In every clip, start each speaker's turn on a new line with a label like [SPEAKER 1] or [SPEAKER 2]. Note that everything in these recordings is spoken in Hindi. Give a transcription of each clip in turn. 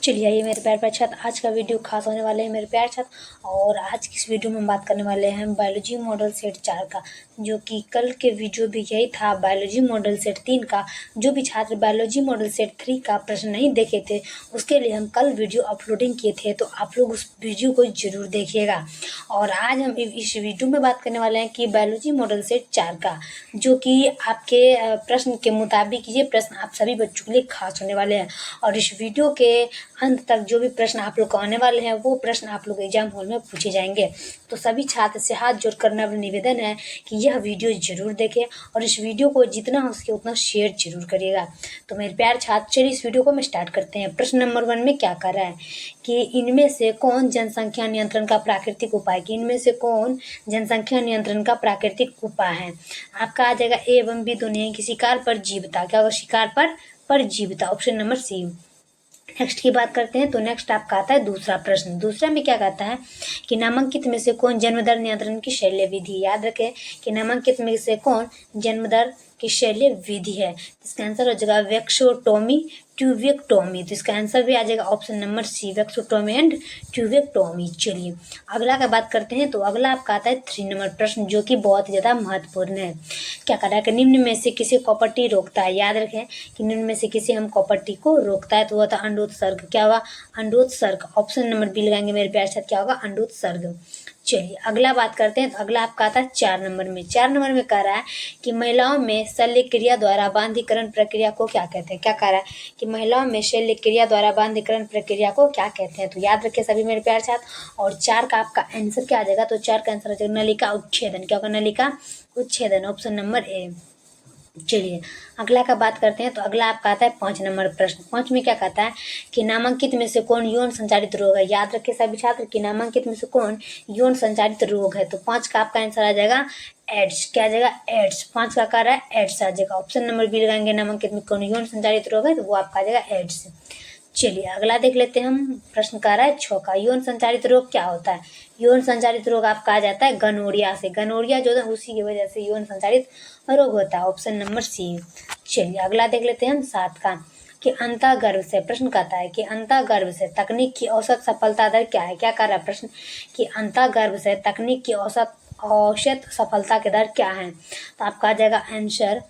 [SPEAKER 1] चलिए आइए मेरे प्यार छात्र, आज का वीडियो खास होने वाले हैं मेरे प्यार छात्र। और आज की इस वीडियो में हम बात करने वाले हैं बायोलॉजी मॉडल सेट 4 का, जो कि कल के वीडियो भी यही था बायोलॉजी मॉडल सेट 3 का। जो भी छात्र बायोलॉजी मॉडल सेट 3 का प्रश्न नहीं देखे थे उसके लिए हम कल वीडियो अपलोडिंग किए थे, तो आप लोग उस वीडियो को जरूर देखिएगा। और आज हम इस वीडियो में बात करने वाले हैं कि बायोलॉजी मॉडल सेट 4 का, जो कि आपके प्रश्न के मुताबिक ये प्रश्न आप सभी बच्चों के लिए खास होने वाले हैं। और इस वीडियो के अंत तक जो भी प्रश्न आप लोग को आने वाले हैं वो प्रश्न आप लोग एग्जाम हॉल में पूछे जाएंगे। तो सभी छात्र से हाथ जोड़ करना निवेदन है कि यह वीडियो जरूर देखें और इस वीडियो को जितना हो सके उतना शेयर जरूर करिएगा। तो मेरे प्यार छात्र, चलिए इस वीडियो को मैं स्टार्ट करते हैं। प्रश्न नंबर 1 में क्या कर रहा है कि इनमें से कौन जनसंख्या नियंत्रण का प्राकृतिक उपाय, कि इनमें से कौन जनसंख्या नियंत्रण का प्राकृतिक उपाय है। आपका आ जाएगा ए एवं बी दोनों की शिकार पर जीवता। क्या होगा? शिकार पर जीवता, ऑप्शन नंबर सी। नेक्स्ट की बात करते हैं, तो नेक्स्ट आपका आता है दूसरा प्रश्न। दूसरा में क्या कहता है कि नामांकित में से कौन जन्मदर नियंत्रण की शैल्य विधि। याद रखें कि नामांकित में से कौन जन्मदर की शैल्य विधि है। इसका आंसर हो जाएगा वैक्सोटोमी ट्यूबेक्टोमी। तो इसका आंसर भी आ जाएगा option number C, vasectomy and tubectomy. चलिए अगला का बात करते हैं, तो अगला आपका आता है 3 नंबर प्रश्न, जो कि बहुत ही ज्यादा महत्वपूर्ण है। क्या कह रहा है कि निम्न में से किसी कॉपर्टी रोकता है। याद रखें कि निम्न में से किसी हम कॉपर्टी को रोकता है, तो वो था अंडोत्सर्ग। क्या होगा? अंडोत्सर्ग। ऑप्शन नंबर बी लगाएंगे मेरे प्यार साथ, क्या होगा? अंडोत्सर्ग। चलिए अगला बात करते हैं, तो अगला आपका आता है 4 नंबर में। 4 नंबर में कह रहा है कि महिलाओं में शल्य क्रिया द्वारा बांधीकरण प्रक्रिया को क्या कहते हैं। क्या कह रहा है कि महिलाओं में शल्य क्रिया द्वारा बांधीकरण प्रक्रिया को क्या कहते हैं। तो याद रखिए सभी मेरे प्यार साथ। और 4 का आपका आंसर क्या आ जाएगा? तो 4 का आंसर हो जाएगा नलिका उच्छेदन। क्या होगा? नलिका उच्छेदन, ऑप्शन नंबर ए। चलिए अगला का बात करते हैं, तो अगला आपका आता है 5 नंबर प्रश्न। 5 में क्या कहता है कि नामांकित में से कौन यौन संचारित रोग है। याद रखिए सभी छात्र कि नामांकित में से कौन यौन संचारित रोग है। तो 5 का आपका आंसर आ जाएगा एड्स। क्या आ जाएगा? एड्स। 5 का क्या रहा है? एड्स आ जाएगा। ऑप्शन नंबर बी लगाएंगे, नामांकित में कौन यौन संचारित रोग है, तो वो आपका आ जाएगा एड्स। चलिए अगला देख लेते हैं हम। प्रश्न का रहा है 6 का, यौन संचारित रोग क्या होता है। यौन संचारित रोग आपका आ जाता है गनोरिया से। गनोरिया जो है उसी की वजह से यौन संचारित रोग होता है, ऑप्शन नंबर सी। चलिए अगला देख लेते हैं हम 7 का, कि अंतःगर्भ से प्रश्न कहता है कि अंतःगर्भ से तकनीक की औसत सफलता दर क्या है। क्या कर रहा है प्रश्न कि अंतःगर्भ से तकनीक की औसत सफलता की दर क्या है। तो आपका आ जाएगा आंसर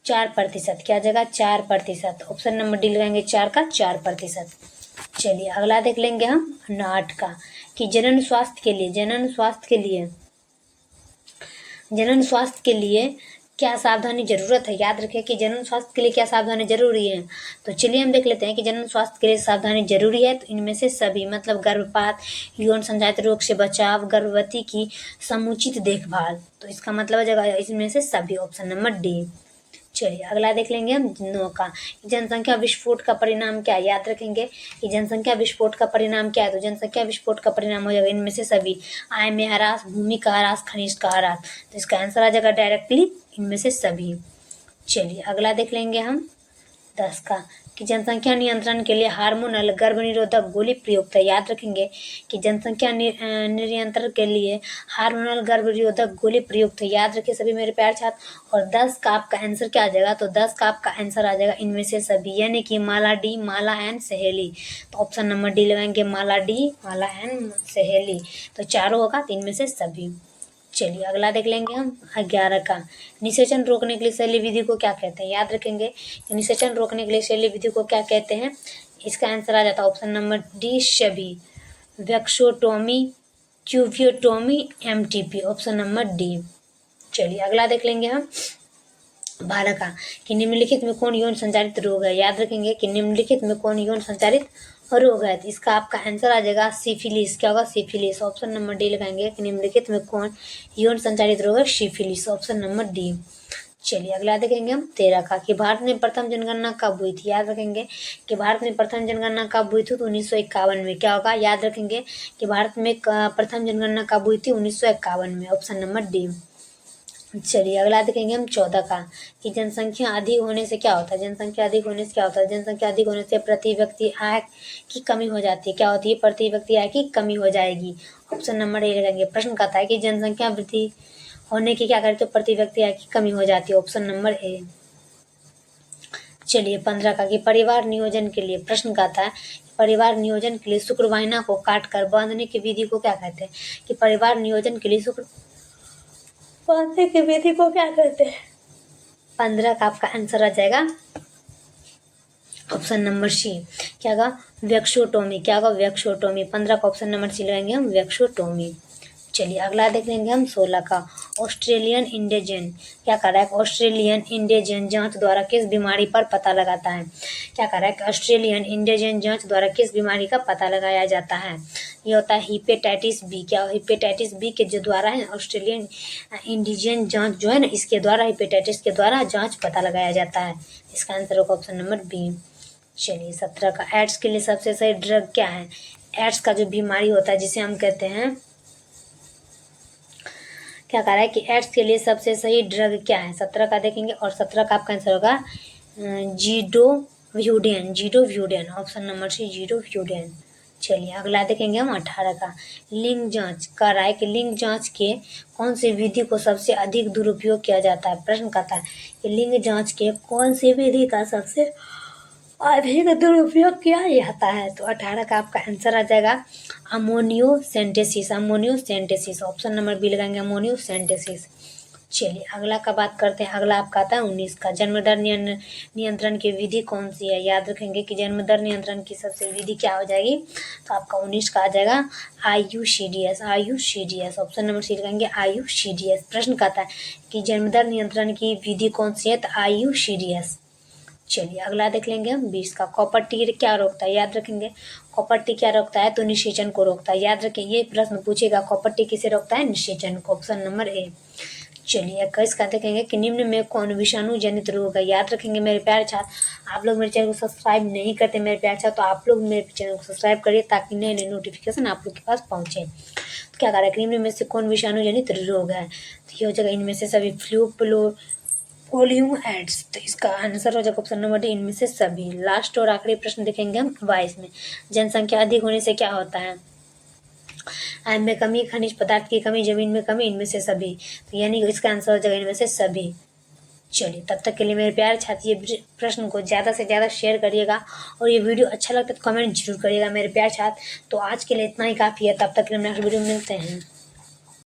[SPEAKER 1] 4%। क्या जाएगा? 4%। ऑप्शन नंबर डी लगाएंगे 4 का 4%। चलिए अगला देख लेंगे हम 8 का, कि जनन स्वास्थ्य के लिए क्या सावधानी जरूरत है। याद रखें कि जनन स्वास्थ्य के लिए क्या सावधानी जरूरी है। तो चलिए हम देख लेते हैं कि जनन स्वास्थ्य के लिए सावधानी जरूरी है। तो इनमें से सभी, मतलब गर्भपात, यौन संचारित रोग से बचाव, गर्भवती की समुचित देखभाल। तो इसका मतलब हो जाएगा इसमें से सभी, ऑप्शन नंबर डी। चलिए अगला देख लेंगे हम 9 का, जनसंख्या विस्फोट का परिणाम क्या है। याद रखेंगे कि जनसंख्या विस्फोट का परिणाम क्या है। तो जनसंख्या विस्फोट का परिणाम हो जाएगा इनमें से सभी, आय में ह्रास, भूमि का ह्रास, खनिज का ह्रास। तो इसका आंसर आ जाएगा डायरेक्टली इनमें से सभी। चलिए अगला देख लेंगे हम 10 का, कि जनसंख्या नियंत्रण के लिए हार्मोनल गर्भ निरोधक गोली प्रयुक्त है। याद रखेंगे कि जनसंख्या नियंत्रण के लिए हार्मोनल गर्भ निरोधक गोली प्रयुक्त है। याद रखिए सभी मेरे प्यार छात्र। और 10 का आपका आंसर क्या आ जाएगा? तो 10 का आपका आंसर आ जाएगा इनमें से सभी, यानी कि माला डी, माला एंड सहेली। तो ऑप्शन नंबर डी लगाएंगे, माला डी, माला एंड सहेली। तो चारों होगा, तो इनमें से सभी। चलिए अगला देख लेंगे हम 11 का, निषेचन रोकने के लिए शल्य विधि को क्या कहते हैं। याद रखेंगे कि निषेचन रोकने के लिए शल्य विधि को क्या कहते हैं। इसका आंसर आ जाता है ऑप्शन नंबर डी, सभी, वैक्सोटोमी, ट्यूबियोटोमी, एमटीपी, ऑप्शन नंबर डी। चलिए अगला देख लेंगे हम 12 का, कि निम्नलिखित में कौन यौन संचारित रोग है। याद रखेंगे कि निम्नलिखित में कौन यौन संचारित रोग है। तो इसका आपका आंसर आ जाएगा सिफिलिस। क्या होगा? सिफिलिस। ऑप्शन नंबर डी लगाएंगे कि निम्नलिखित में कौन यौन संचारित रोग है। Syphilis, option number D. चलिए अगला देखेंगे हम 13 का, कि भारत में प्रथम जनगणना कब हुई थी। याद रखेंगे कि भारत में प्रथम जनगणना कब हुई थी, तो 1951 में। क्या होगा? याद रखेंगे कि भारत में प्रथम जनगणना कब हुई थी, 1951 में, ऑप्शन नंबर डी। चलिए अगला देखेंगे हम 14 का, कि जनसंख्या अधिक होने से क्या होता है। जनसंख्या अधिक होने से क्या होता है? जनसंख्या अधिक होने से प्रति व्यक्ति आय की कमी हो जाती है। क्या होती है? प्रति व्यक्ति आय की कमी हो जाएगी। ऑप्शन नंबर ए लगाएंगे। प्रश्न कहता है कि जनसंख्या वृद्धि होने की क्या करे, तो प्रति व्यक्ति आय की कमी हो जाती है, ऑप्शन नंबर ए। चलिए 15 का कि परिवार नियोजन के लिए प्रश्न का था, परिवार नियोजन के लिए शुक्रवाइना को काटकर बांधने की विधि को क्या कहते हैं? कि परिवार नियोजन के लिए शुक्र बांधने की विधि को क्या कहते हैं? 15 का आपका आंसर आ जाएगा ऑप्शन नंबर सी। क्या होगा? वैक्सोटोमी। क्या होगा? वैक्सोटोमी। 15 का ऑप्शन नंबर सी लगाएंगे हम, वैक्सोटोमी। चलिए अगला देख लेंगे हम 16 का। ऑस्ट्रेलियन इंडिजन क्या कर रहा है? ऑस्ट्रेलियन इंडिजन जांच द्वारा किस बीमारी पर पता लगाता है? क्या कर रहा है? ऑस्ट्रेलियन इंडिजन जांच द्वारा किस बीमारी का पता लगाया जाता है? ये होता है हिपेटाइटिस बी। क्या हिपेटाइटिस बी के जो द्वारा है ऑस्ट्रेलियन इंडिजन जांच जो है ना, इसके द्वारा हिपेटाइटिस के द्वारा जांच पता लगाया जाता है। इसका आंसर होगा ऑप्शन नंबर बी। चलिए 17 का। एड्स के लिए सबसे सही ड्रग क्या है? एड्स का जो बीमारी होता है जिसे हम कहते हैं, क्या कह रहा है कि एड्स के लिए सबसे सही ड्रग क्या है? 17 का देखेंगे और 17 का आपका आंसर होगा जीडोव्यूडेन। जीडोव्यूडेन ऑप्शन नंबर सी, जीडोव्यूडेन। चलिए अगला देखेंगे हम 18 का। लिंग जांच कह रहा है कि लिंग जांच के कौन सी विधि को सबसे अधिक दुरुपयोग किया जाता है? प्रश्न कहता है कि लिंग जांच के कौन सी विधि का सबसे अधिक दुरुपयोग किया जाता है? तो 18 का आपका आंसर आ जाएगा अमोनियोसेंटेसिस। अमोनियोसेंटेसिस ऑप्शन नंबर बी लगाएंगे, अमोनियोसेंटेसिस। चलिए अगला का बात करते हैं। अगला आपका आता है 19 का। जन्मदर नियंत्रण की विधि कौन सी है? याद रखेंगे कि जन्मदर नियंत्रण की सबसे विधि क्या हो जाएगी? तो आपका 19 का आ जाएगा IUCDS। IUCDS option number C लगाएंगे, IUCDS। प्रश्न कहता है कि जन्मदर नियंत्रण की विधि कौन सी है? तो IUCDS। चलिए अगला देख लेंगे हम 20 का। कॉपर टी क्या रोकता है? याद रखेंगे कॉपर टी क्या रोकता है? तो निषेचन को रोकता है। याद रखें ये प्रश्न पूछेगा, कॉपर टी किसे रोकता है? निषेचन को। Option number A. चलिए 21 का देखेंगे कि निम्न में कौन विषाणु जनित रोग है? याद रखेंगे मेरे प्यारे छात्र, आप लोग मेरे चैनल को सब्सक्राइब नहीं करते मेरे प्यारे छात्र, तो आप लोग मेरे चैनल को सब्सक्राइब करिए ताकि नए नए नोटिफिकेशन आप लोग के पास पहुंचे। तो क्या कह रहा है कि निम्न में से कौन विषाणु जनित रोग है? तो ये हो जाएगा इनमें से सभी फ्लू, पोलियो एड्स। तो इसका आंसर हो जाएगा ऑप्शन नंबर डी, इनमें से सभी। लास्ट और आखिरी प्रश्न देखेंगे हम 22 में। जनसंख्या अधिक होने से क्या होता है? आय में कमी, खनिज पदार्थ की कमी, जमीन में कमी, इनमें से सभी। तो यानी कि इसका आंसर हो जाएगा इनमें से सभी। चलिए तब तक के लिए मेरे प्यारे छात्र ये प्रश्न को ज़्यादा से ज़्यादा शेयर करिएगा और ये वीडियो अच्छा लगता है तो कमेंट जरूर करिएगा मेरे प्यारे छात्र। तो आज के लिए इतना ही काफ़ी है, तब तक के लिए नेक्स्ट वीडियो में मिलते हैं।